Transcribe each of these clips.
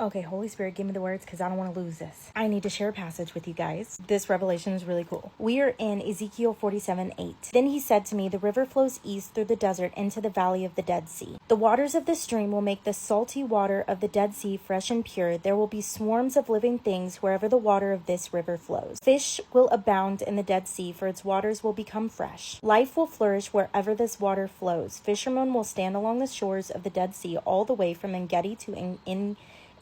Okay, Holy Spirit, give me the words because I don't want to lose this. I need to share a passage with you guys. This revelation is really cool. We are in Ezekiel 47:8. Then he said to me, the river flows east through the desert into the valley of the Dead Sea. The waters of this stream will make the salty water of the Dead Sea fresh and pure. There will be swarms of living things wherever the water of this river flows. Fish will abound in the Dead Sea, for its waters will become fresh. Life will flourish wherever this water flows. Fishermen will stand along the shores of the Dead Sea all the way from En-Gedi to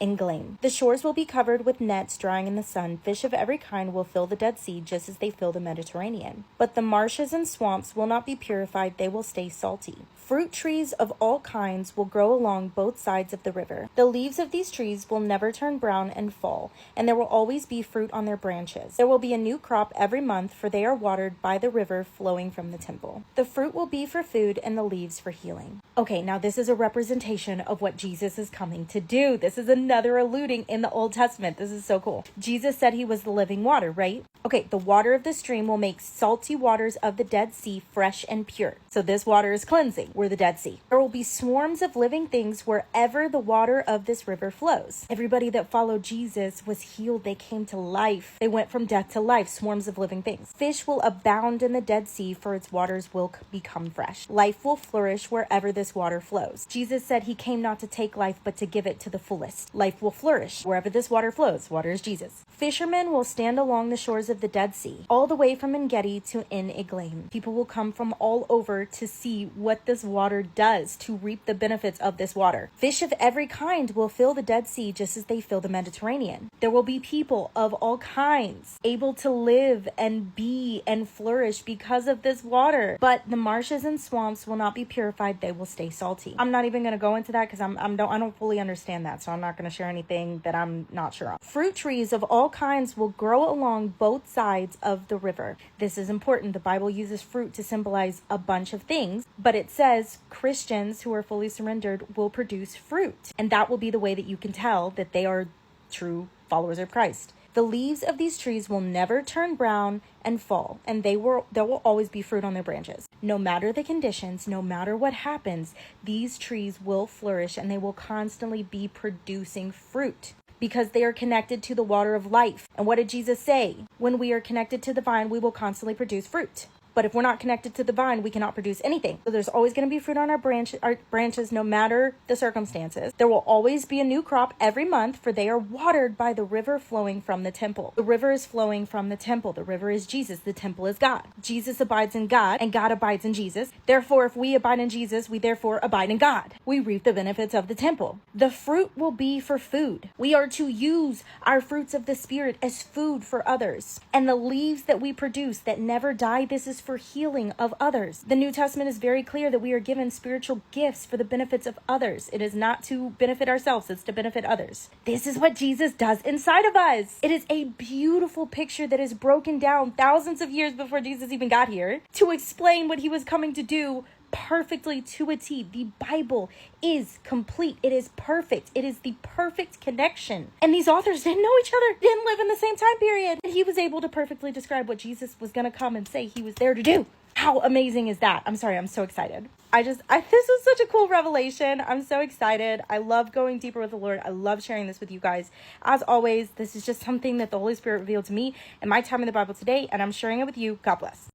Englaim. The shores will be covered with nets drying in the sun. Fish of every kind will fill the Dead Sea just as they fill the Mediterranean. But the marshes and swamps will not be purified, they will stay salty. Fruit trees of all kinds will grow along both sides of the river. The leaves of these trees will never turn brown and fall, and there will always be fruit on their branches. There will be a new crop every month, for they are watered by the river flowing from the temple. The fruit will be for food and the leaves for healing. Okay, now this is a representation of what Jesus is coming to do. This is another alluding in the Old Testament. This is so cool. Jesus said he was the living water, right? Okay, the water of the stream will make salty waters of the Dead Sea fresh and pure. So this water is cleansing. We're the Dead Sea. There will be swarms of living things wherever the water of this river flows. Everybody that followed Jesus was healed. They came to life. They went from death to life. Swarms of living things. Fish will abound in the Dead Sea, for its waters will become fresh. Life will flourish wherever this water flows. Jesus said he came not to take life, but to give it to the fullest. Life will flourish wherever this water flows. Water is Jesus. Fishermen will stand along the shores of the Dead Sea, all the way from En-Gedi to En-Eglaim. People will come from all over to see what this water does, to reap the benefits of this water. Fish of every kind will fill the Dead Sea just as they fill the Mediterranean. There will be people of all kinds able to live and be and flourish because of this water. But the marshes and swamps will not be purified, they will stay salty. I'm not even going to go into that because I don't fully understand that, so I'm not going to share anything that I'm not sure of. Fruit trees of all kinds will grow along both sides of the river. This is important. The Bible uses fruit to symbolize a bunch of things, but it says Christians who are fully surrendered will produce fruit. And that will be the way that you can tell that they are true followers of Christ. The leaves of these trees will never turn brown and fall, and there will always be fruit on their branches. No matter the conditions, no matter what happens, these trees will flourish and they will constantly be producing fruit, because they are connected to the water of life. And what did Jesus say? When we are connected to the vine, we will constantly produce fruit. But if we're not connected to the vine, we cannot produce anything. So there's always going to be fruit on our branches, no matter the circumstances. There will always be a new crop every month, for they are watered by the river flowing from the temple. The river is flowing from the temple. The river is Jesus. The temple is God. Jesus abides in God, and God abides in Jesus. Therefore, if we abide in Jesus, we therefore abide in God. We reap the benefits of the temple. The fruit will be for food. We are to use our fruits of the Spirit as food for others. And the leaves that we produce that never die, this is for healing of others. The New Testament is very clear that we are given spiritual gifts for the benefits of others. It is not to benefit ourselves, it's to benefit others. This is what Jesus does inside of us. It is a beautiful picture that is broken down thousands of years before Jesus even got here to explain what he was coming to do perfectly to a T. The Bible is complete. It is perfect. It is the perfect connection. And these authors didn't know each other, didn't live in the same time period. And he was able to perfectly describe what Jesus was going to come and say he was there to do. How amazing is that? I'm sorry, I'm so excited. This was such a cool revelation. I'm so excited. I love going deeper with the Lord. I love sharing this with you guys. As always, this is just something that the Holy Spirit revealed to me in my time in the Bible today, and I'm sharing it with you. God bless.